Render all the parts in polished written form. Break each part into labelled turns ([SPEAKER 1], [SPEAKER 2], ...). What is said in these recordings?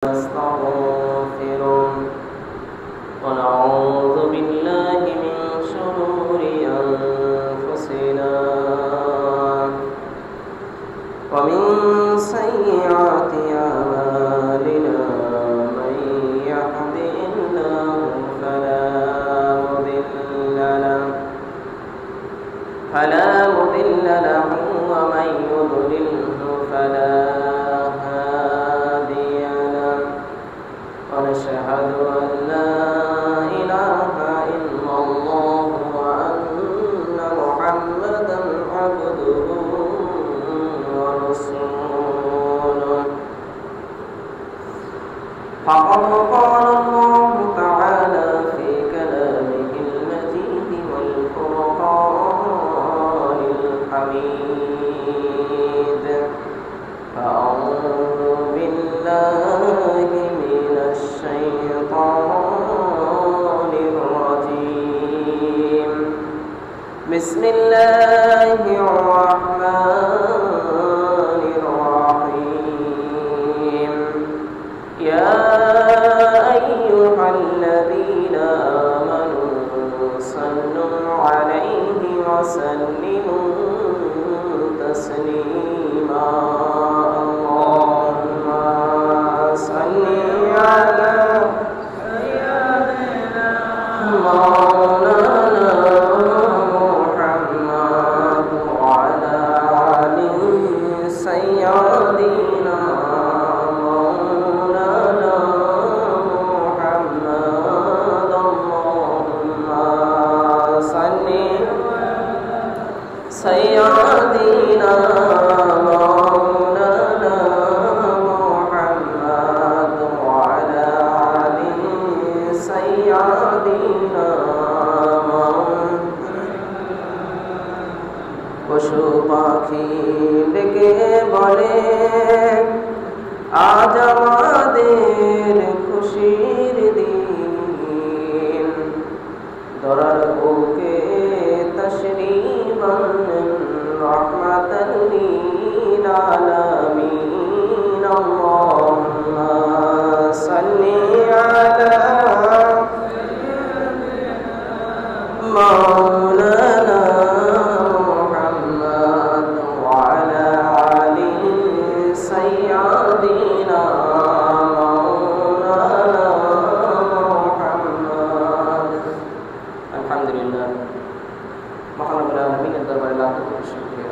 [SPEAKER 1] نستغفره ونعوذ بالله من شرور أنفسنا ومن سيئات أعمالنا من يهده الله فلا مضل له ومن يضلله فلا هادي له ونشهد أن لا إله إلا الله وأن محمدا عبده ورسوله فقد قال الله تعالى في كلامه المجيد والفرقان الحميد أعوذ بالله من الشيطان الرجيم بسم الله الرحمن الرحيم يا أيها الذين آمنوا صلوا عليه وسلموا تسليما اللهم صل على سيدنا مولانا محمد وعلى آل سيدنا مولانا محمد اللهم صل سيدنا مولانا محمد وعلى آل سيدنا পশু পাখি ডেকে বলে আজ আমাদের খুশির দিন দরার বুকে তশরীফ আনলেন রাহমাতাল লিল আলামিন আল্লাহুম্মা সাল্লি আলা মাওলানা মুহাম্মদ ওয়া আলা আলি সাইয়্যিদিনা মাওলানা মুহাম্মদ আলহামদুলিল্লাহ মহান রব্বুল আলামিনের দরবারে লাখ কোটি শুকরিয়া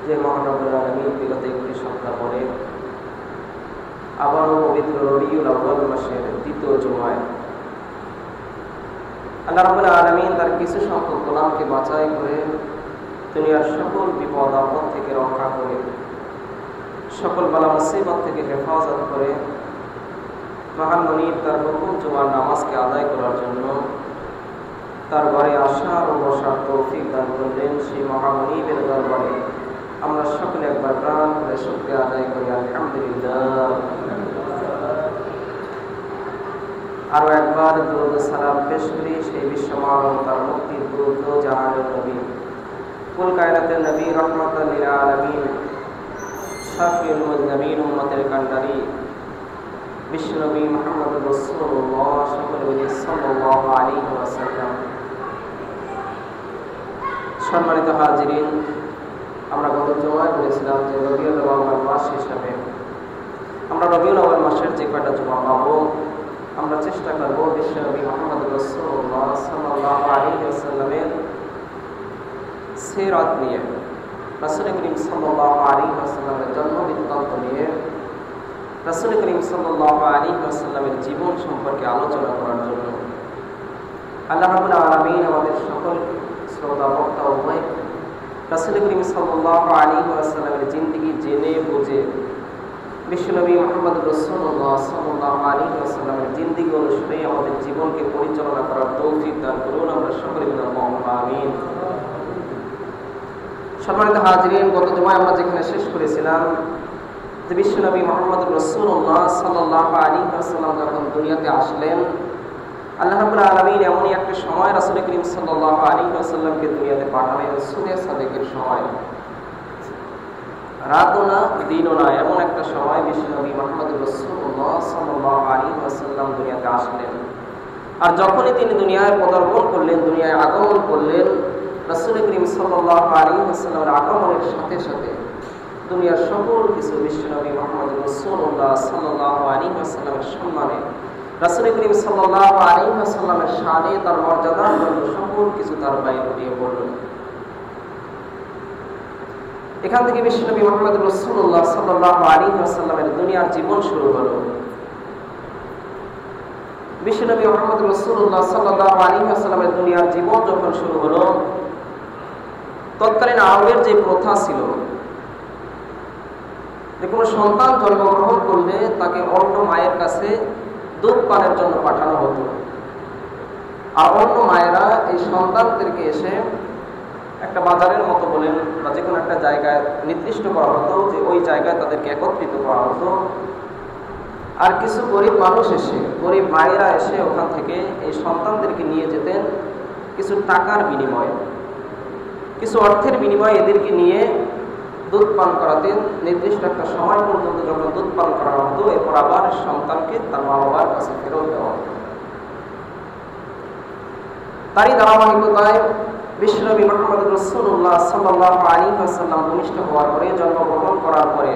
[SPEAKER 1] যে মহান রব্বুল আলামিন বিগত 21 সপ্তাহ পরে আবারও পবিত্র রবিউল আউয়াল মাসের দ্বিতীয় জুমায় আল্লাহ রাব্বুল আলামিন তার কিছু সংখ্যক গোলামকে বাছাই করে দুনিয়ার সকল বিপদ আপদ থেকে রক্ষা করে সকল বালা মুসিবত থেকে হেফাজত করে মহান মুনিব তার হুকুম জুমার নামাজকে আদায় করার জন্য তার ঘরে আসার ও বসার তৌফিক দান করলেন। সেই মহামনিবের দরবারে আমরা সকলে একবার প্রাণ করে শুকরিয়া আদায় করি আলহামদুলিল্লাহ। আরো একবার দুরূদ ও সালাম পেশ করি সেই বিশ্বমানবতার মুক্তির দূত জাহানের নবী কুল কায়নাতের নবী রাহমাতাল লিল আলামিন শাফিউল মুজনিবিন উম্মতের কান্ডারি বিশ্বনবী মুহাম্মদুর রাসূলুল্লাহ সাল্লাল্লাহু আলাইহি ওয়াসাল্লাম। সম্মানিত হাজিরিন, আমরা গত জুমায় বলেছিলাম যে রবিউল আউয়াল মাস হিসাবে আমরা রবিউল আউয়াল মাসের যে কয়টা জুমা পাবো আমরা চেষ্টা করব বিশ্বনবী মুহাম্মদুর রাসূলুল্লাহ সাল্লাল্লাহু আলাইহি ওয়াসাল্লামের সিরাত নিয়ে, রাসূল করিম সাল্লাল্লাহু আলাইহি ওয়াসাল্লামের জন্ম বৃত্তান্ত নিয়ে, রাসূল করিম সাল্লাল্লাহু আলাইহি ওয়াসাল্লামের জীবন সম্পর্কে আলোচনা করার জন্য আল্লাহ রাব্বুল আলামিন আমাদের সকল শ্রোতা বক্তা উভয় রাসূল করিম সাল্লাল্লাহু আলাইহি ওয়াসাল্লামের জিন্দেগি জেনে বুঝে বিশ্বনবী মুহাম্মদুর রাসূলুল্লাহ সাল্লাল্লাহু আলাইহি ওয়াসাল্লামের জিন্দেগি অনুসারে আমাদের জীবনকে পরিচালনা করার তৌফিক দান করুন। আমরা সকলে বলি আল্লাহুম্মা আমিন। সম্মানিত হাজিরিন, গত জুমায় আমরা যেখানে শেষ করেছিলাম যে বিশ্বনবী মুহাম্মদুর রাসূলুল্লাহ সাল্লাল্লাহু আলাইহি ওয়াসাল্লাম যখন দুনিয়াতে আসলেন আল্লাহ রাব্বুল আলামিন এমনই একটা সময় রাসূল করিম সাল্লাল্লাহু আলাইহি ওয়াসাল্লামকে দুনিয়াতে পাঠালেন সুদে সাদেকের সময়। রাতও না দিনও না, এমন একটা সময় বিশ্বনবী মুহাম্মদ রাসূলুল্লাহ সাল্লাল্লাহু আলাইহি ওয়াসাল্লাম দুনিয়াতে আসলেন। আর যখনই তিনি দুনিয়ায় পদার্পণ করলেন, দুনিয়ায় আগমন করলেন, রাসূল করিম সাল্লাল্লাহু আলাইহি ওয়াসাল্লামের আগমনের সাথে সাথে দুনিয়ার সকল কিছু বিশ্বনবী মুহাম্মদ রাসূলুল্লাহ সাল্লাল্লাহু আলাইহি ওয়াসাল্লামের সম্মানে, রাসূল করিম সাল্লাল্লাহু আলাইহি ওয়াসাল্লামের শানে, তার মর্যাদার জন্য সকল কিছু তার পায়ে লুটিয়ে পড়ল। এখান থেকে বিশ্বনবী মুহাম্মদ রাসূলুল্লাহ সাল্লাল্লাহু আলাইহি ওয়াসাল্লামের দুনিয়ার জীবন শুরু হলো। বিশ্বনবী মুহাম্মদ রাসূলুল্লাহ সাল্লাল্লাহু আলাইহি ওয়াসাল্লামের দুনিয়ার জীবন যখন শুরু হলো, তৎকালীন আরবের যে প্রথা ছিল যে কোনো সন্তান জন্মগ্রহণ করলে তাকে অন্য মায়ের কাছে দুধ পানের জন্য পাঠানো হতো। আর অন্য মায়েরা এই সন্তানদেরকে এসে একটা বাজারের মতো বলেন বা যে কোনো একটা জায়গায় নির্দিষ্ট করা হতো, যে ওই জায়গায় তাদেরকে একত্রিত করা হতো। আর কিছু গরিব মানুষ এসে, গরিব মায়েরা এসে ওখান থেকে এই সন্তানদেরকে নিয়ে যেতেন কিছু টাকার বিনিময়ে, কিছু অর্থের বিনিময়ে এদেরকে নিয়ে দুধ পান করাতেন। নির্দিষ্ট একটা সময় পর্যন্ত যখন দুধ পান করা হতো, এরপর আবার সন্তানকে তার মা বাবার কাছে ফেরত দেওয়া হতো। তারই ধারাবাহিকতায় বিশ্বনবী মুহাম্মদ রাসূলুল্লাহ সাল্লাল্লাহু আলাইহি ওয়াসাল্লাম ভূমিষ্ঠ হওয়ার পরে, জন্মগ্রহণ করার পরে,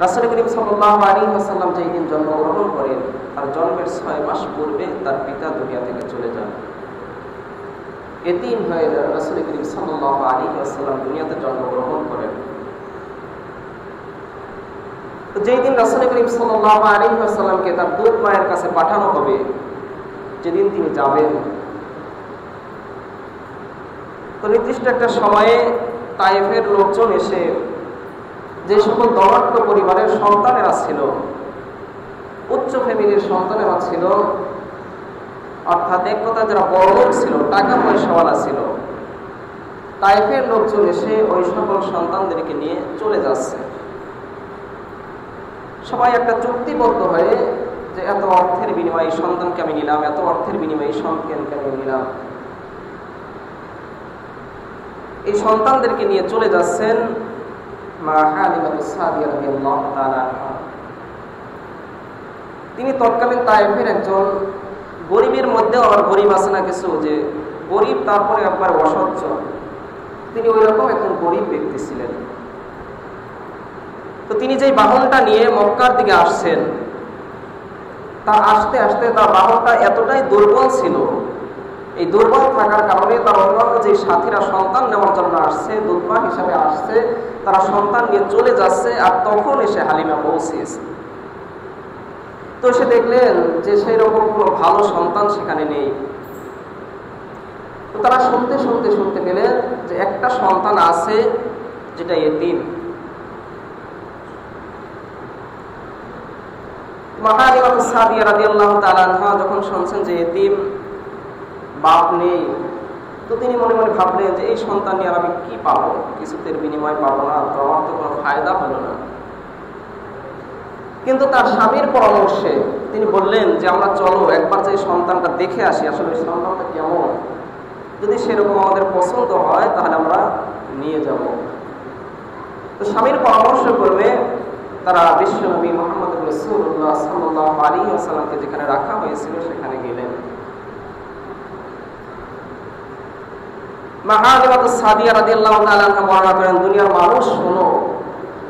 [SPEAKER 1] রাসূল করিম সাল্লাল্লাহু আলাইহি ওয়াসাল্লাম যেই দিন জন্মগ্রহণ করেন, তার জন্মের 6 মাস পূর্বে তার পিতা দুনিয়া থেকে চলে যান। এতিম হয়ে রাসূল করিম সাল্লাল্লাহু আলাইহি ওয়াসাল্লাম দুনিয়াতে জন্মগ্রহণ করেন। তো যেই দিন রাসূল করিম সাল্লাল্লাহু আলাইহি ওয়াসাল্লামকে তার দুধ মায়ের কাছে পাঠানো হবে, যেদিন তিনি যাবেন, তো নির্দিষ্ট একটা সময়ে তায়েফের লোকজন এসে যে সকল ধনাঢ্য পরিবারের সন্তানেরা ছিল, উচ্চ ফ্যামিলির সন্তানেরা ছিল, অর্থাৎ এক কথা যারা বড়লোক ছিল, টাকা পয়সাওয়ালা ছিল, তায়েফের লোকজন এসে ওই সকল সন্তানদেরকে নিয়ে চলে যাচ্ছে। সবাই একটা চুক্তিবদ্ধ হয়ে যে এত অর্থের বিনিময়ে এই সন্তানকে আমি নিলাম, এত অর্থের বিনিময়ে এই সন্তানকে আমি নিলাম। এই সন্তানদেরকে নিয়ে চলে যাচ্ছেন মা হালিমাতুস সাদিয়া রাদিয়াল্লাহু তাআলা আনহা। তিনি তৎকালীন তায়েফের একজন গরিবের মধ্যে, আবার গরিব আছে না কিছু, যে গরিব তারপরে একবার অসচ্ছল, তিনি ওই রকম একজন গরিব ব্যক্তি ছিলেন। তো তিনি যেই বাহনটা নিয়ে মক্কার দিকে আসছেন, তার আসতে আসতে তার বাহনটা এতটাই দুর্বল ছিল, এই দুর্বল থাকার কারণে তার অন্যান্য যে সাথীরা সন্তান নেওয়ার জন্য আসছে, দুধমা হিসাবে আসছে, তারা সন্তান নিয়ে চলে যাচ্ছে। আর তখন এসে হালিমা পৌঁছেছে। তো এসে দেখলেন যে সেই রকম কোনো ভালো সন্তান সেখানে নেই। তো তারা শুনতে শুনতে শুনতে পেলেন যে একটা সন্তান আছে যেটা এতিম। মা হালিমাতুস সাদিয়া রাদিয়াল্লাহু তাআলা আনহা যখন শুনছেন যে এতিম, বাপ নেই, তো তিনি মনে মনে ভাবলেন যে এই সন্তান নিয়ে আর আমি কি পাবো, কিছুতের বিনিময় পাবো না, তো আমার তো কোনো ফায়দা হলো না। কিন্তু তার স্বামীর পরামর্শে তিনি বললেন যে আমরা চলো একবার যে সন্তানটা দেখে আসি, আসলে ওই সন্তানটা কেমন, যদি সেরকম আমাদের পছন্দ হয় তাহলে আমরা নিয়ে যাব। তো স্বামীর পরামর্শ করবে তারা বিশ্বনবী মুহাম্মদ রাসূলুল্লাহ সাল্লাল্লাহু আলাইহি ওয়াসাল্লামকে যেখানে রাখা হয়েছিল সেখানে গেলেন। মা হালিমাতুস সাদিয়া রাদিয়াল্লাহু তাআলা আনহা বর্ণনা করেন, দুনিয়ার মানুষ শোনো,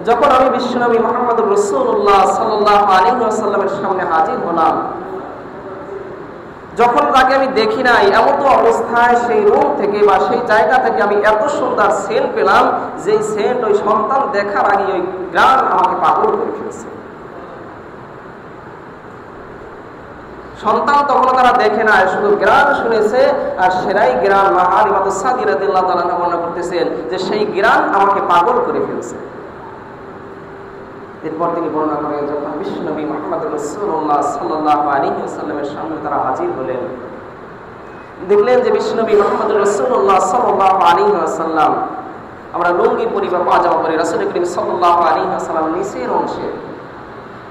[SPEAKER 1] যখন আমি বিশ্বনবী মুহাম্মদ রাসূলুল্লাহ সাল্লাল্লাহু আলাইহি ওয়াসাল্লামের সামনে হাজির হলাম, যখন তাকে আমি দেখি নাই, এমন তো অবস্থায় সেই রুম থেকে বা সেই জায়গা থেকে আমি এত সুন্দর সেন্ট পেলাম, যেই সেন্ট ওই সন্তান দেখার আগে ওই গ্রান আমাকে পাগল করে ফেলছে। সন্তান তখন তারা দেখে না, শুধু গ্রান শুনেছে, আর সেরাই গ্রান মা হালিমাতুস সাদিয়া রাদিয়াল্লাহু তাআলা বর্ণনা করতেছেন যে সেই গ্রান আমাকে পাগল করে ফেলছে। এরপর তিনি বর্ণনা করেন যখন বিশ্বনবী মুহাম্মদ রাসূলুল্লাহ সাল্লাল্লাহু আলাইহি ওয়াসাল্লামের সামনে তারা হাজির হলেন, দেখলেন যে বিশ্বনবী মুহাম্মদ রাসূলুল্লাহ সাল্লাল্লাহু আলাইহি ওয়াসাল্লাম, আমরা লুঙ্গি পরিবার পাজামা পরে, রাসূল করিম সাল্লাল্লাহু আলাইহি ওয়াসাল্লাম নিচের অংশে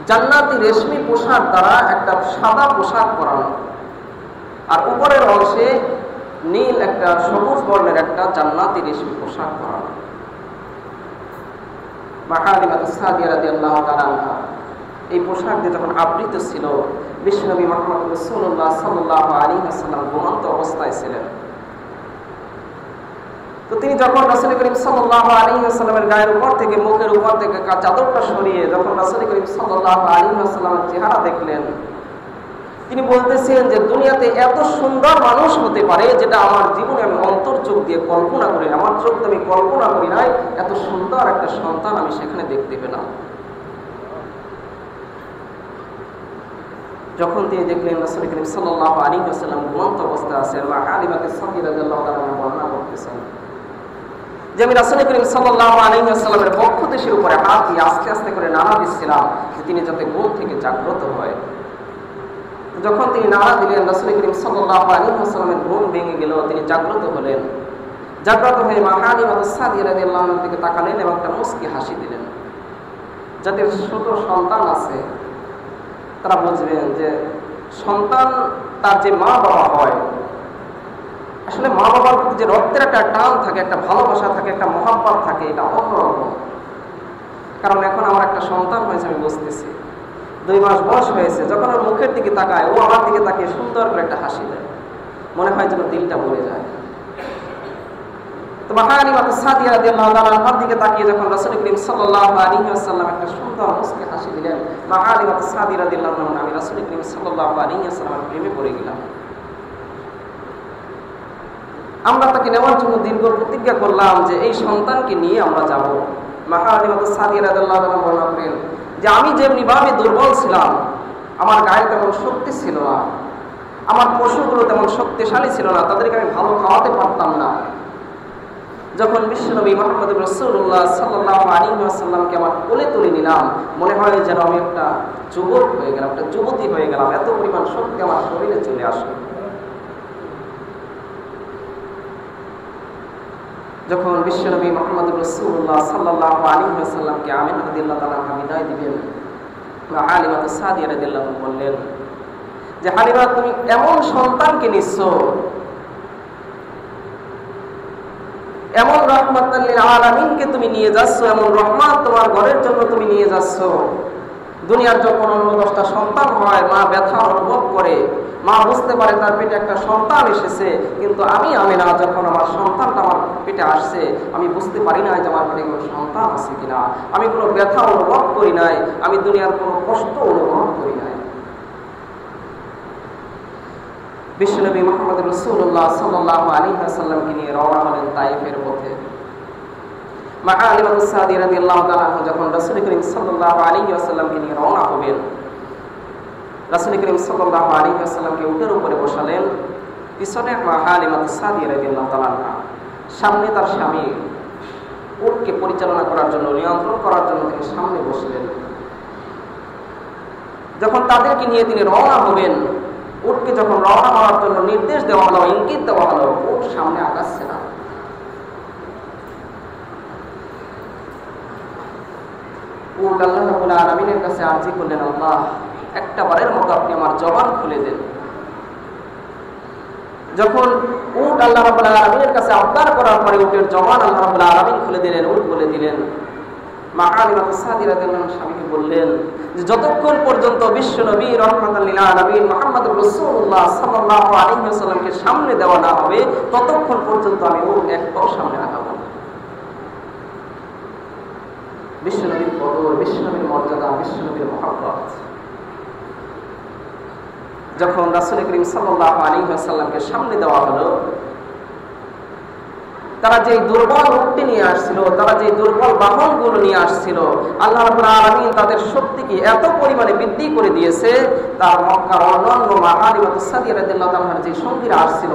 [SPEAKER 1] জান্নাতি রেশমি পোশাক দ্বারা একটা সাদা পোশাক পরানো, আর উপরের অংশে নীল একটা সবুজ বর্ণের একটা জান্নাতি রেশমি পোশাক পরানো। মা হালিমা সাদিয়া রাদিয়াল্লাহু তাআলা আনহা এই পোশাক দিয়ে যখন আবৃত ছিল, বিশ্বনবী মুহাম্মদ রাসূলুল্লাহ সাল্লাল্লাহু আলাইহি ওয়াসাল্লাম ঘুমন্ত অবস্থায় ছিলেন। তো তিনি যখন রাসূল করিম সাল্লাল্লাহু আলাইহি ওয়াসাল্লামের গায়ের উপর থেকে, মুখের উপর থেকে চাদরটা সরিয়ে যখন রাসূল করিম সাল্লাল্লাহু আলাইহি ওয়াসাল্লামের চেহারা দেখলেন, তিনি বলতেছেন যে দুনিয়াতে এত সুন্দর মানুষ হতে পারে যেটা আমার জীবনে আমি অন্তর চোখ দিয়ে কল্পনা করি, আমার চোখ দিয়ে আমি কল্পনা করি নাই এত সুন্দর একটা সন্তান আমি সেখানে দেখতে পেলাম। যখন তিনি দেখলেন রাসূল করিম সাল্লাল্লাহু আলাইহি ওয়াসাল্লাম ঘুমন্ত অবস্থায় আছেন, মা হালিমা সাদিয়া রাদিয়াল্লাহু তাআলা বর্ণনা করতেছেন যে আমি রাসূল করিম সাল্লাল্লাহু আলাইহি ওয়াসাল্লামের বক্ষ দেশের উপরে হাত দিয়ে আস্তে আস্তে করে নাড়া দিচ্ছিলাম যে তিনি যাতে ঘুম থেকে জাগ্রত হয়। যখন তিনি নাড়া দিলেন, রাসূল করিম সাল্লাল্লাহু আলাইহি ওয়াসাল্লামের ঘুম ভেঙে গেল, তিনি জাগ্রত হলেন। জাগ্রত হয়ে মা হালিমা সাদিয়া রাদিয়াল্লাহু আনহার দিকে তাকালেন এবং একটা মুস্কি হাসি দিলেন। যাদের ছোট সন্তান আছে তারা বুঝবেন যে সন্তান তার যে মা বাবা হয়, আসলে মা বাবার প্রতি যে রক্তের একটা টান থাকে, একটা ভালোবাসা থাকে, একটা মহাব্বত থাকে, এটা অন্যরকম। কারণ এখন আমার একটা সন্তান হয়েছে, আমি বুঝতেছি 2 মাস বয়স হয়েছে, যখন ওর মুখের দিকে তাকায়, ও আমার দিকে তাকিয়ে সুন্দর করে একটা হাসি দেয়, মনে হয় যেন দিলটা ভরে যায়। তো মা হালিমা সাদিয়া রাদিয়াল্লাহু তাআলা আনহার দিকে তাকিয়ে যখন রাসূল করিম সাল্লাল্লাহু আলাইহি ওয়াসাল্লাম একটা সুন্দর মুস্কি হাসি দিলেন, মা হালিমা সাদিয়া রাদিয়াল্লাহু আনহা, আমি রাসূল করিম সাল্লাল্লাহু আলাইহি ওয়াসাল্লামের প্রেমে পড়ে গেলাম। আমরা তাকে নেওয়ার জন্য দীর্ঘ প্রতিজ্ঞা করলাম যে এই সন্তানকে নিয়ে আমরা যাব। মা হালিমা সাদিয়া রাদিয়াল্লাহু আনহা বর্ণনা করেন যে আমি যেমনি ভাবে দুর্বল ছিলাম, আমার গায়ে তেমন শক্তি ছিল না, আমার পশুগুলো তেমন শক্তিশালী ছিল না, তাদেরকে আমি ভালো খাওয়াতে পারতাম না। যখন বিশ্বনবী মুহাম্মদ রাসূলুল্লাহ সাল্লাল্লাহু আলাইহি ওয়াসাল্লামকে আমার কোলে তুলে নিলাম, মনে হয় যেন আমি একটা যুবক হয়ে গেলাম, একটা যুবতী হয়ে গেলাম, এত পরিমাণ শক্তি আমার শরীরে চলে আসলো। যখন বিশ্বনবী মুহাম্মদ রাসূলুল্লাহ সাল্লাল্লাহু আলাইহি ওয়াসাল্লামকে আমিনা রাদিয়াল্লাহু তাআলা বিদায় দিবেন, হালিমা সাদিয়া রাদিয়াল্লাহু আনহা বললেন যে হালিমা, তুমি এমন সন্তানকে নিচ্ছ, এমন রাহমাতাল লিল আলামিনকে তুমি নিয়ে যাচ্ছ, এমন রহমত তোমার ঘরের জন্য তুমি নিয়ে যাচ্ছ। দুনিয়ার যখন অন্য 10টা সন্তান হয়, মা ব্যথা অনুভব করে, মা বুঝতে পারে তার পেটে একটা সন্তান এসেছে, কিন্তু আমি আমিনা যখন আমার সন্তানটা আমার পেটে আসছে, আমি বুঝতে পারি না যে আমার পেটে কোনো সন্তান আছে কিনা, আমি কোনো ব্যথা অনুভব করি নাই, আমি দুনিয়ার কোনো কষ্ট অনুভব করি নাই। বিশ্বনবী মুহাম্মদ রাসূলুল্লাহ সাল্লাল্লাহু আলাইহি ওয়াসাল্লামকে নিয়ে রওনা হলেন তায়েফের পথে। মা হালিমা সাদিয়া রাদিয়াল্লাহু তাআলা যখন রাসূল করিম সাল্লাল্লাহু আলাইহি ওয়াসাল্লামকে নিয়ে রওনা হবেন, রাসূল করিম সাল্লাল্লাহু আলাইহি ওয়াসাল্লামকে উটের উপরে বসালেন, পিছনে মা হালিমা সাদিয়া রাদিয়াল্লাহু তাআলা, সামনে তার স্বামী। উটকে পরিচালনা করার জন্য, নিয়ন্ত্রণ করার জন্য তিনি সামনে বসলেন। যখন তাদেরকে নিয়ে তিনি রওনা হবেন, উটকে যখন রওনা হওয়ার জন্য নির্দেশ দেওয়া হলো, ইঙ্গিত দেওয়া হলো, উট সামনে আগাচ্ছে না। উট আল্লাহ রাব্বুল আলামিনের কাছে আরজি করলেন, আল্লাহ, একটা বারের মতো আপনি আমার জবান খুলে দেন। যখন উট আল্লাহ রাব্বুল আলামিনের কাছে আবদার করার পরে উটের জবান আল্লাহ রাব্বুল আলামিন খুলে দিলেন, উট বলে দিলেন। মা হালিমা সাদিয়া রাদিয়াল্লাহু আনহা স্বামীকে বললেন যে যতক্ষণ পর্যন্ত বিশ্বনবী রাহমাতাল লিল আলামিন মুহাম্মদুর রাসূলুল্লাহ সাল্লাল্লাহু আলাইহি ওয়াসাল্লামকে সামনে দেওয়া না হবে, ততক্ষণ পর্যন্ত আমি উট এক পাও সামনে আগাবো না। বিশ্বনবীর কদর, বিশ্বনবীর মর্যাদা, বিশ্বনবীর মহব্বত। যখন রাসূল করিম সাল্লাল্লাহু আলাইহি ওয়াসাল্লামকে সামনে দেওয়া হলো, তারা যে দুর্বল উটটি নিয়ে আসছিল, তারা যে দুর্বল বাহনগুলো নিয়ে আসছিল, আল্লাহ রাব্বুল আলামিন তাদের শক্তিকে এত পরিমাণে বৃদ্ধি করে দিয়েছে, তার মক্কার অন্যান্য মা হালিমা সাদিয়া রাদিয়াল্লাহু তাআলার যে সঙ্গীরা আসছিল,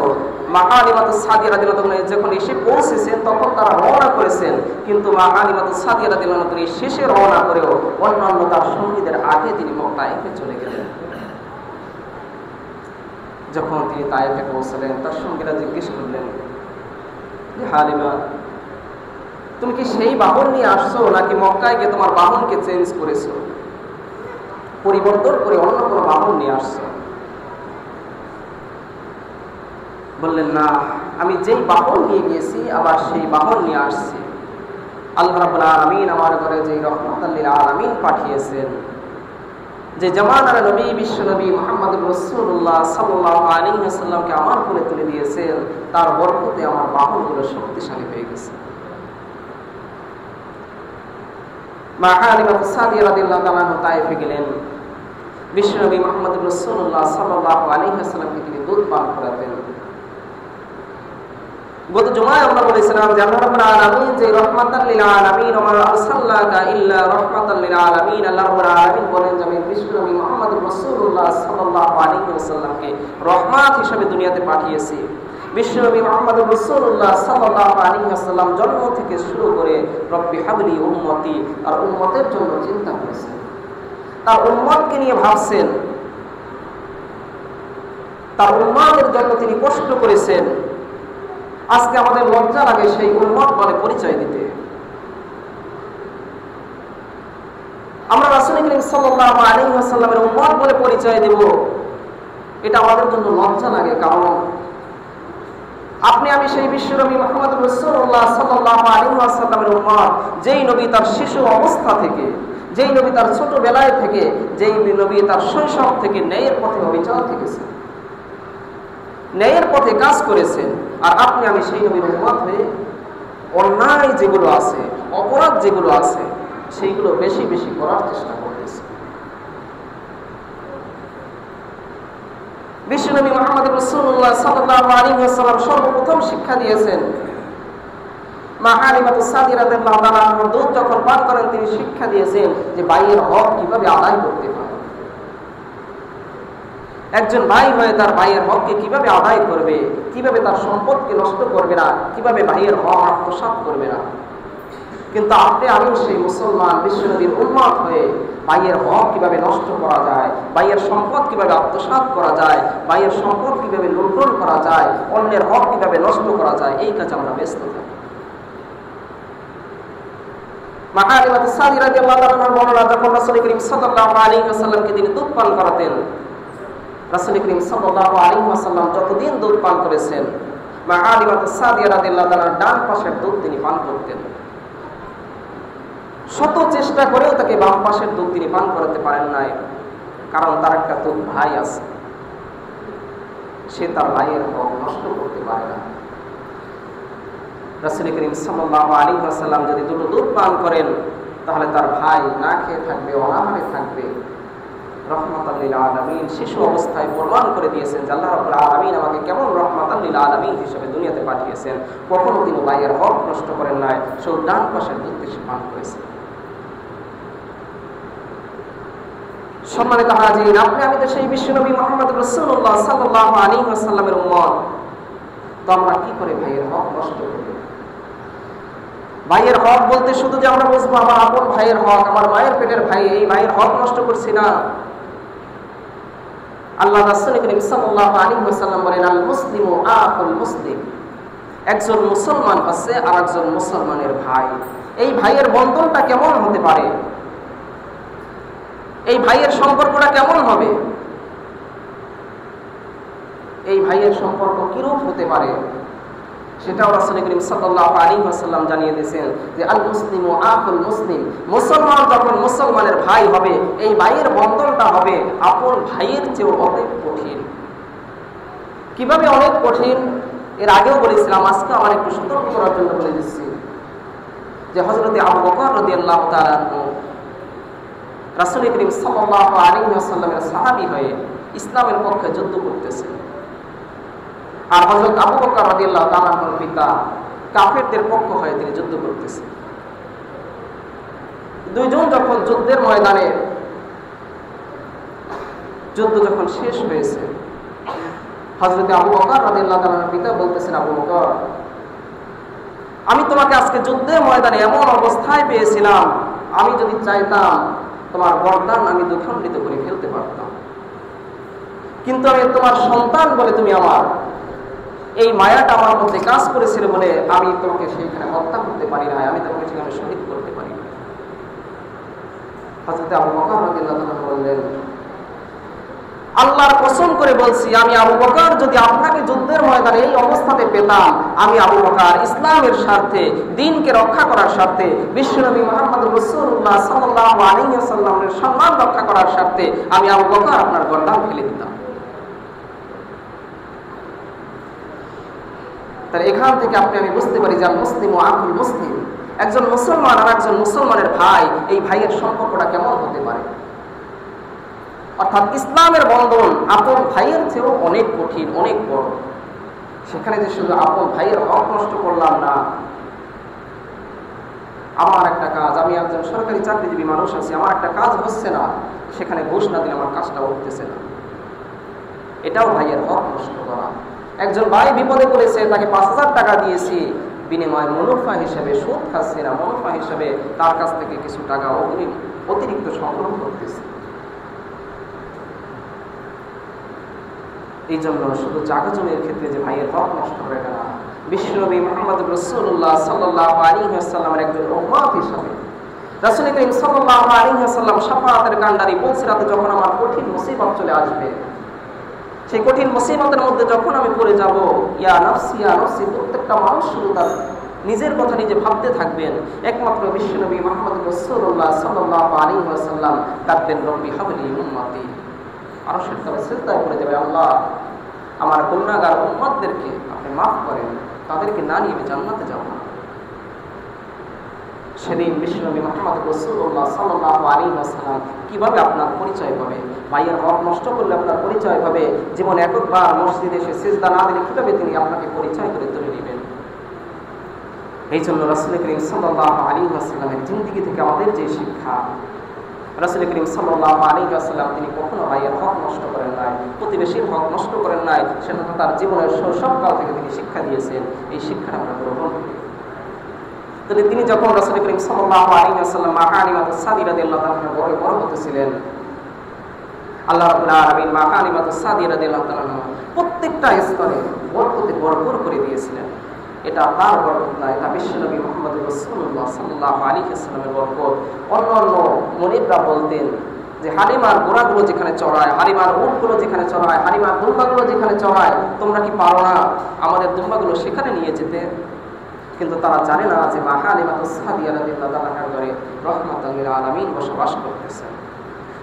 [SPEAKER 1] মা হালিমা সাদিয়া রাদিয়াল্লাহু তাআলা যখন এসে পৌঁছেছেন তখন তারা রওনা করেছেন, কিন্তু মা হালিমা সাদিয়া রাদিয়াল্লাহু তাআলা শেষে রওনা করেও অন্যান্য তার সঙ্গীদের আগে তিনি তায়েফে চলে গেলেন। যখন তিনি তায়েফে পৌঁছলেন, তার সঙ্গীরা জিজ্ঞেস করলেন, হালিমা, তুমি কি সেই বাহন নিয়ে আসছো নাকি মক্কায় গিয়ে তোমার বাহনকে চেঞ্জ করেছো, পরিবর্তন করে অন্য কোনো বাহন নিয়ে আসছো? বললেন, না, আমি যেই বাহন নিয়ে গিয়েছি আবার সেই বাহন নিয়ে আসছি। আল্লাহ রাব্বুল আলামিন আমার ঘরে যে রহমাতাল লিল আলামিন পাঠিয়েছেন, যে জামানার নবী বিশ্ব নবী মুহাম্মদুর রাসূলুল্লাহ সাল্লাল্লাহু আলাইহি ওয়াসাল্লামকে আমার কোলে তুলে দিয়েছেন, তার বরকতে আমার বাহুগুলো শক্তিশালী হয়ে গেছে। মা হালিমা সাদিয়া রাদিয়াল্লাহু তাআলা তায়েফে গেলেন। বিশ্ব নবী মুহাম্মদুর রাসূলুল্লাহ সাল্লাল্লাহু আলাইহি ওয়াসাল্লামকে তিনি দুধ পান করাতেন। গত জুমায় আমরা বলেছিলাম যে আল্লাহ রাব্বুল আলামিন যে রাহমাতাল লিল আলামিন ওয়া মা আরসালনাকা ইল্লা রাহমাতাল লিল আলামিন, আল্লাহ রাব্বুল আলামিন বলেন যে আমি বিশ্বনবী মুহাম্মদুর রাসূলুল্লাহ সাল্লাল্লাহু আলাইহি ওয়াসাল্লামকে রহমত হিসেবে দুনিয়াতে পাঠিয়েছি। বিশ্বনবী মুহাম্মদুর রাসূলুল্লাহ সাল্লাল্লাহু আলাইহি ওয়াসাল্লাম জন্ম থেকে শুরু করে রব্বি হাবলি উম্মতি আর উম্মতের জন্য চিন্তা করেছেন, তার উম্মতকে নিয়ে ভাবছেন, তার উম্মতের জন্য তিনি কষ্ট করেছেন। আজকে আমাদের লজ্জা লাগে সেই উম্মত বলে পরিচয় দিতে। আমরা রাসূল করিম সাল্লাল্লাহু আলাইহি ওয়াসাল্লামের উম্মত বলে পরিচয় দেব, এটা আমাদের জন্য লজ্জা লাগে। কারণ আপনি আমি সেই বিশ্বনবী মুহাম্মদুর রাসূলুল্লাহ সাল্লাল্লাহু আলাইহি ওয়াসাল্লামের উম্মত, যেই নবী তার শিশু অবস্থা থেকে, যেই নবী তার ছোটবেলায় থেকে, যেই নবী তার শৈশব থেকে ন্যায়ের পথে অবিচল থেকেছেন, ন্যায়ের পথে কাজ করেছেন। আর আপনি আমি সেই নবীর উম্মত হয়ে অন্যায় যেগুলো আছে, অপরাধ যেগুলো আছে, সেইগুলো বেশি বেশি করার চেষ্টা করতেছি। বিশ্বনবী মুহাম্মদ রাসূলুল্লাহ সাল্লাল্লাহু আলাইহি ওয়াসাল্লাম সর্বপ্রথম শিক্ষা দিয়েছেন। মা হালিমা সাদিয়া রাদিয়াল্লাহু তাআলা দুধ যখন পান করেন তিনি শিক্ষা দিয়েছেন যে ভাইয়ের হক কিভাবে আদায় করতে হয়। একজন ভাই হয়ে তার ভাইয়ের হককে কিভাবে আদায় করবে, কিভাবে তার সম্পদকে নষ্ট করবে না, কিভাবে ভাইয়ের হক আত্মসাৎ করবে না। কিন্তু আপনি আমিও সেই মুসলমান বিশ্বনবীর উম্মত হয়ে ভাইয়ের হক কিভাবে নষ্ট করা যায়, ভাইয়ের সম্পদ কিভাবে আত্মসাৎ করা যায়, ভাইয়ের সম্পদ কিভাবে লুণ্ঠন করা যায়, অন্যের হক কিভাবে নষ্ট করা যায়, এই কাজে আমরা ব্যস্ত থাকি। মা হালিমা সাদিয়া রাদিয়াল্লাহু তাআলা বর্ণনা, যখন রাসূল করিম সাল্লাল্লাহু আলাইহি ওয়াসাল্লামকে তিনি দুধ পান করাতেন, রাসূল করিম সাল্লাল্লাহু আলাইহি ওয়াসাল্লাম যতদিন দুধ পান করেছেন, মা হালিমা সাদিয়া রাদিয়াল্লাহু তাআলার ডান পাশের দুধ তিনি পান করতেন। শত চেষ্টা করেও তাকে বাম পাশের দুধ তিনি পান করাতে পারেন নাই, কারণ তার একটা দুধ ভাই আছে, সে তার ভাইয়ের হক নষ্ট করতে পারে না। রাসূল করিম সাল্লাল্লাহু আলাইহি ওয়াসাল্লাম যদি দুটো দুধ পান করেন, তাহলে তার ভাই না খেয়ে থাকবে, অনাহারে থাকবে। রহমাতাল লিল আলামিন শিশু অবস্থায় প্রমাণ করে দিয়েছেন যে আল্লাহ রাব্বুল আলামিন আমাকে কেমন রহমাতাল লিল আলামিন হিসেবে দুনিয়াতে পাঠিয়েছেন। কখনো তিনি ভাইয়ের হক নষ্ট করেন নাই, সে ডান পাশের দুধ সে পান করেছে। সম্মানিত হাজিরিন, আপনি আমি তো সেই বিশ্বনবী মুহাম্মদ রাসূলুল্লাহ সাল্লাল্লাহু আলাইহি ওয়াসাল্লামের উম্মত, তো আমরা কি করে ভাইয়ের হক নষ্ট করি? ভাইয়ের হক বলতে শুধু যে আমরা বুঝবো আমার আপন ভাইয়ের হক, আমার মায়ের পেটের ভাই, এই ভাইয়ের হক নষ্ট করছি না। আল্লাহ রাসূল করিম সাল্লাল্লাহু আলাইহি ওয়াসাল্লাম বলেন, আল মুসলিমু আখুল মুসলিম, একজন মুসলমান আছে আর একজন মুসলমানের ভাই। এই ভাইয়ের বন্ধনটা কেমন হতে পারে? এই ভাইয়ের সম্পর্কটা কেমন হবে? এই ভাইয়ের সম্পর্ক কিরূপ হতে পারে? সেটাও রাসূল করিম সাল্লাল্লাহু আলাইহি ওয়াসাল্লাম জানিয়ে দিয়েছেন যে আল মুসলিমু আখুল মুসলিম, মুসলমান যখন মুসলমানের ভাই হবে, এই ভাইয়ের বন্ধনটা হবে আপন ভাইয়ের চেয়েও অনেক কঠিন। কিভাবে অনেক কঠিন? এর আগেও বলেছিলাম, আজকে আমার একটু সতর্ক করার জন্য বলে দিচ্ছি যে হযরত আবু বকর রাদিয়াল্লাহু তাআলা আনহু রাসূল করিম সাল্লাল্লাহু আলাইহি ওয়াসাল্লামের সাহাবী হয়ে ইসলামের পক্ষে যুদ্ধ করতেছেন। আর হযরত আবু বকর রাদিয়াল্লাহু তাআলা আনহুর পিতা কাফেরদের পক্ষ হয়ে তিনি যুদ্ধ করতেছেন। দুইজন যখন যুদ্ধের ময়দানে যুদ্ধ যখন শেষ হয়েছে, হযরত আবু বকর রাদিয়াল্লাহু তাআলা আনহুর পিতা বলতেছেন, আবু বকর, আমি তোমাকে আজকে যুদ্ধের ময়দানে এমন অবস্থায় পেয়েছিলাম, আমি যদি চাইতাম তোমার গর্দান আমি দুখণ্ডিত করে ফেলতে পারতাম, কিন্তু আমি তোমার সন্তান বলে তুমি আমার এই মায়াটা আমার মধ্যে কাজ করেছিল বলে আমি তোমাকে সেইখানে হত্যা করতে পারি না, আমি তোমাকে সেখানে শহীদ করতে পারি না। হযরত আবু বকর রাদিয়াল্লাহু তাআলা বললেন, আল্লাহর কসম করে বলছি, আমি আবু বকর যদি আপনাকে যুদ্ধের ময়দানে এই অবস্থাতে পেতাম, আমি আবু বকর ইসলামের স্বার্থে, দ্বীনকে রক্ষা করার স্বার্থে, বিশ্বনবী মুহাম্মদ রাসূলুল্লাহ সাল্লাল্লাহু আলাইহি ওয়াসাল্লামের সম্মান রক্ষা করার স্বার্থে আমি আবু বকর আপনার গর্দান ফেলে দিতাম। তাহলে এখান থেকে আমি বুঝতে পারি যে মুসলিম ও আকুল মুসলিম, একজন মুসলমান আর একজন মুসলমানের ভাই, এই ভাইয়ের সম্পর্কটা কেমন হতে পারে। অর্থাৎ ইসলামের বন্ধন আপন ভাইয়ের চেয়েও অনেক কঠিন, অনেক বড়। সেখানে যে শুধু আপন ভাইয়ের হক নষ্ট করলাম না, আমার একটা কাজ, আমি একজন সরকারি চাকরিজীবী মানুষ আছি, আমার একটা কাজ হচ্ছে না, সেখানে ঘুষ না দিলে আমার কাজটা উঠতেছে না, এটাও ভাইয়ের হক নষ্ট করা। একজন ভাই বিপদে পড়েছে, তাকে 5,000 টাকা দিয়েছি, বিনিময়ে মুনাফা হিসেবে, সুদ খাচ্ছে না, মুনাফা হিসেবে তার কাছ থেকে কিছু টাকা অতিরিক্ত সংগ্রহ করতেছে। এই জন্য শুধু জায়গা জমির ক্ষেত্রে যে ভাইয়ের হক নষ্ট করে না, বিশ্বনবী মুহাম্মদ রাসূলুল্লাহ সাল্লাল্লাহু আলাইহি ওয়াসাল্লামের একজন উম্মত হিসেবে রাসূল করিম সাল্লাল্লাহু আলাইহি ওয়াসাল্লাম শাফাআতের কান্ডারি বলছে, রাতে যখন আমার কঠিন মুসিবত চলে আসবে, সেই কঠিন মুসিবতের মধ্যে যখন আমি পড়ে যাব, ইয়া নাফসি ইয়া নাফসি, প্রত্যেকটা মানুষ শুধু তার নিজের কথা নিজে ভাবতে থাকবেন। একমাত্র বিশ্বনবী মুহাম্মদ রাসূলুল্লাহ সাল্লাল্লাহু আলাইহি ওয়াসাল্লাম কাঁদবেন, রব্বি হাবলি উম্মতি, আরশের তলে সিজদায় পড়ে যাবে, আল্লাহ আমার গুনাহগার উম্মতদেরকে আপনি মাফ করেন, তাদেরকে না নিয়ে আমি জান্নাতে যাব না। সেদিন বিশ্বনবী মুহাম্মদ রাসূলুল্লাহ সাল্লাল্লাহু আলাইহি ওয়াসাল্লাম কিভাবে আপনার পরিচয় পাবে? ভাইয়ের হক নষ্ট করলে আপনার পরিচয় পাবে। জীবনে একবার মসজিদে এসে সিজদা না দিলে কিভাবে তিনি আপনাকে পরিচয় করে তুলে নেবেন? এই জন্য রাসূল করিম সাল্লাল্লাহু আলাইহি ওয়াসাল্লামের জিন্দেগি থেকে আমাদের যে শিক্ষা, রাসূল করিম সাল্লাল্লাহু আলাইহি ওয়াসাল্লাম তিনি কখনো ভাইয়ের হক নষ্ট করেন নাই, প্রতিবেশীর হক নষ্ট করেন নাই। সেটা তার জীবনের শৈশবকাল থেকে তিনি শিক্ষা দিয়েছেন। এই শিক্ষাটা আমরা গ্রহণ করি। তাহলে তিনি যখন রাসূল করিম সাল্লাল্লাহু আলাইহি ওয়াসাল্লাম মা হালিমাতুস সাদিয়া রাদিয়াল্লাহু তাআলা বড় হতেছিলেন, আল্লাহ রাব্বুল আলামিন মা হালিমাতুস সাদিয়া রাদিয়াল্লাহু তাআলা প্রত্যেকটা স্তরে বরকতে ভরপুর করে দিয়েছিলেন। এটা তার বরকত নয়, এটা বিশ্বনবী মুহাম্মদ রাসূলুল্লাহ সাল্লাল্লাহু আলাইহি ওয়াসাল্লামের বরকত। অন্যান্য মুনিবরা বলতেন যে হালিমার ঘোড়াগুলো যেখানে চড়ায়, হালিমার উটগুলো যেখানে চড়ায়, হালিমার দুম্বাগুলো যেখানে চড়ায়, তোমরা কি পারো না আমাদের দুম্বাগুলো সেখানে নিয়ে যেতে? কিন্তু তারা জানে না যে মা হালিমাতুস সাদিয়া রাদিয়াল্লাহু তাআলার ঘরে রাহমাতাল লিল আলামিন বসবাস করতেছেন।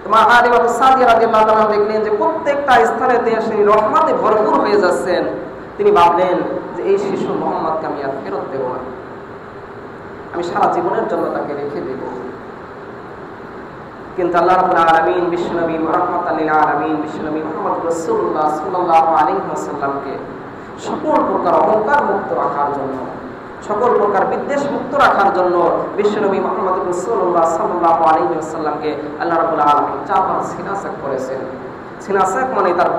[SPEAKER 1] তো মা হালিমাতুস সাদিয়া রাদিয়াল্লাহু তাআলা দেখলেন যে প্রত্যেকটা স্থানে তিনি রহমতে ভরপুর হয়ে যাচ্ছেন। তিনি ভাবলেন যে এই শিশু মুহাম্মদকে আমি আর ফেরত দেব না, আমি সারা জীবনের জন্য তাকে রেখে দেব। কিন্তু আল্লাহ রাব্বুল আলামিন বিশ্বনবী রাহমাতাল লিল আলামিন বিশ্বনবী মুহাম্মদ রাসূলুল্লাহ সাল্লাল্লাহু আলাইহি ওয়াসাল্লামকে সকল প্রকার অহংকার মুক্ত রাখার জন্য, সকল প্রকার বিদ্বেষ মুক্ত রাখার জন্য বিশ্বনবী মুহাম্মদ রাসূলুল্লাহ সাল্লাল্লাহু আলাইহি ওয়াসাল্লামকে আল্লাহ রাব্বুল আলামিন চারবার সিনাসাক করেছেন। সিনাসাক মানে তার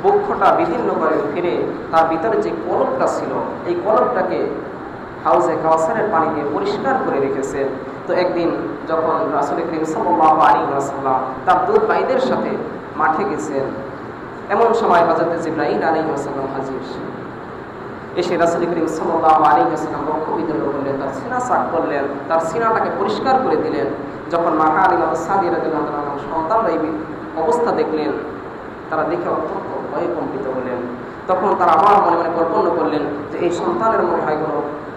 [SPEAKER 1] বক্ষটা বিদীর্ণ করে ফিরে তার ভিতরে যে কলবটা ছিল, এই কলবটাকে হাউজে কাউসারের পানি দিয়ে পরিষ্কার করে রেখেছেন। তো একদিন যখন রাসূল করিম সাল্লাল্লাহু আলাইহি ওয়াসাল্লাম তার দুধ ভাইদের সাথে মাঠে গেছেন, এমন সময় হযরত জিবরাইল আলাইহিস সালাম হাজির। এসে রাসূল করিম সাল্লাল্লাহু আলাইহি ওয়াসাল্লাম বক্ষ বিদীর্ণ করলেন, তার সিনা সাফ করলেন, তার সিনাটাকে পরিষ্কার করে দিলেন। যখন মা হালিমাতুস সাদিয়া রাদিয়াল্লাহু তাআলা সন্তানরা এই অবস্থা দেখলেন, তারা দেখে অত্যন্ত ভয়ে কম্পিত হলেন। তখন তারা আবার মনে মনে কল্পনা করলেন যে এই সন্তানের মনে হয় কোনো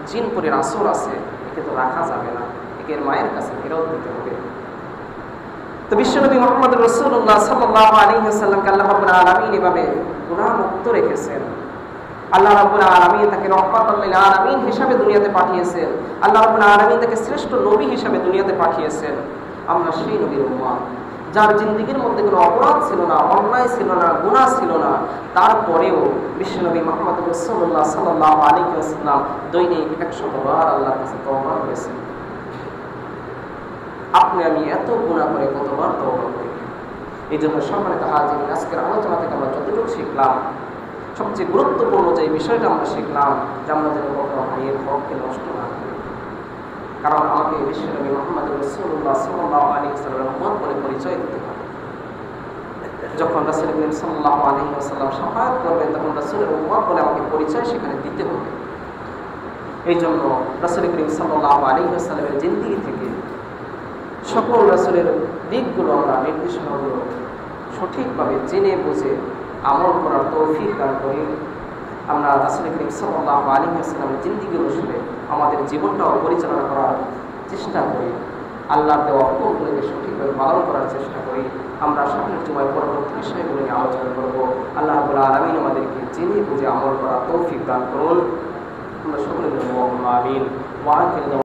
[SPEAKER 1] জিনপুরের আসর আছে, একে তো রাখা যাবে না, একে এর মায়ের কাছে ফেরত দিতে হবে। তো বিশ্বনবী মুহাম্মদ রাসূলুল্লাহ সাল্লাল্লাহু আলাইহি ওয়াসাল্লামকে আল্লাহ রাব্বুল আলামিন এভাবে গুনাহ মুক্ত রেখেছেন। আল্লাহ রাব্বুল আলামিন তাকে রাহমাতুল লিল আলামিন হিসেবে দুনিয়াতে পাঠিয়েছেন। আল্লাহ রাব্বুল আলামিন তাকে শ্রেষ্ঠ নবী হিসেবে দুনিয়াতে পাঠিয়েছেন। আমরা সেই নবীর উম্মত যার জিন্দেগির মধ্যে কোনো অপরাধ ছিল না, অন্যায় ছিল না, গুনাহ ছিল না, তারপরেও বিশ্বনবী মুহাম্মদ রাসূলুল্লাহ সাল্লাল্লাহু আলাইহি ওয়াসাল্লাম দৈনিক 100 বার আল্লাহর কাছে তওবা করেছেন। আপনি আমি এত গুনাহ করে কতবার তওবা করি? এই জন্য সম্মানিত হাজিরিন, আজকের আলোচনা থেকে আমরা যতটুকু শিখলাম, সবচেয়ে গুরুত্বপূর্ণ যে বিষয়টা আমরা শিখলাম যে আমরা যেন কখনো ভাইয়ের হককে নষ্ট না করি। কারণ আমাকে বিশ্বনবী মুহাম্মদ রাসূলুল্লাহ সাল্লাল্লাহু আলাইহি ওয়াসাল্লামের উম্মত বলে পরিচয় দিতে হবে। যখন রাসূল করিম সাল্লাল্লাহু আলাইহি ওয়াসাল্লাম শাফাআত করবেন, তখন রাসূলের উম্মত বলে আমাকে পরিচয় সেখানে দিতে হবে। এই জন্য রাসূল করিম সাল্লাল্লাহু আলাইহি ওয়াসাল্লামের জিন্দেগি থেকে সকল রাসূলের দিকগুলো আমরা, নির্দেশনাগুলো সঠিকভাবে জেনে বুঝে আমল করার তৌফিক দান করি। আমরা রাসূল করিম সাল্লাল্লাহু আলাইহি ওয়াসাল্লামের জিন্দেগি অনুসারে আমাদের জীবনটাও পরিচালনা করার চেষ্টা করি, আল্লাহর দেওয়া হুকুমগুলোকে সঠিকভাবে পালন করার চেষ্টা করি। আমরা সামনের জুমায় পরবর্তী বিষয়গুলো নিয়ে আলোচনা করব। আল্লাহ রাব্বুল আলামিন আমাদেরকে জেনে বুঝে আমল করার তৌফিক দান করুন। আমরা সকলে বলবো আমিন। ওয়া আখিরু